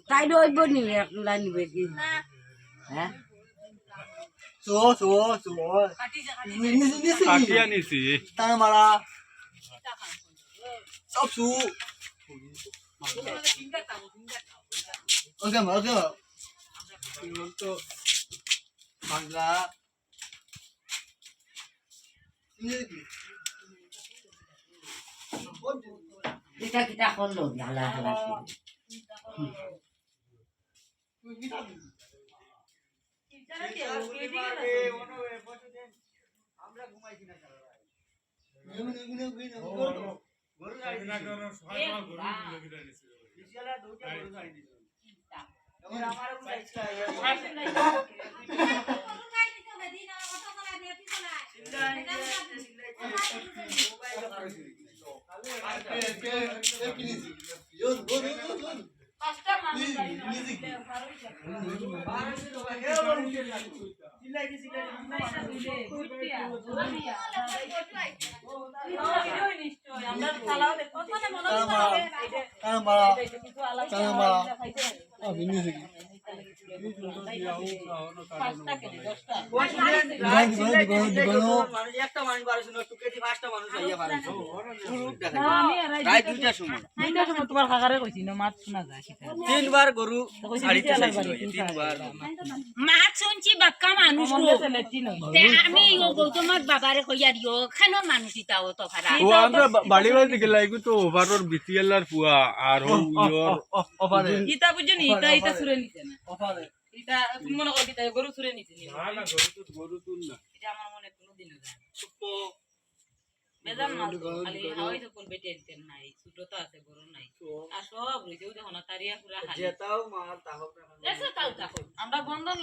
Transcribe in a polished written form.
তাই রইব নি একলা নিবে কি হ্যাঁ কাটিয়া নিছি তার মারা সব সু ওকে ওকে তো বাংলা কিটা কিটা করলো হালা হালা আমরা ঘুমাইছি না তোমার কাকারে কইছি না মাছ শোনা যায় তিনবার গরু ছাড়িতে তিনবার মাছ শুনছি বাক্কা মানুষ আমি তোমার বাবারে কইয়া দিও খানো মানুষ ইতাও তো খারাপ ও আমরা বাড়ি বাড়ি দিকে লাগু তো ওভারর বিসিএলআর পুয়া আর ও ইয়র অপারে ইতা বুঝনি ইতা সুরে নিছে না অপারে ইতা তুমি মনে করো ইতা গরু সুরে নিছে না না গরু তুল না এটা আমার মনে কোনোদিন যায় বেজান মাছ খালি হাওয়াই তো কোন বেটে দিতেন নাই ছোট তো আছে বড় নাই আর সব রইতেও দেখো না তারিয়া পুরা খালি যেটাও মাল তাও আমরা বন্ধন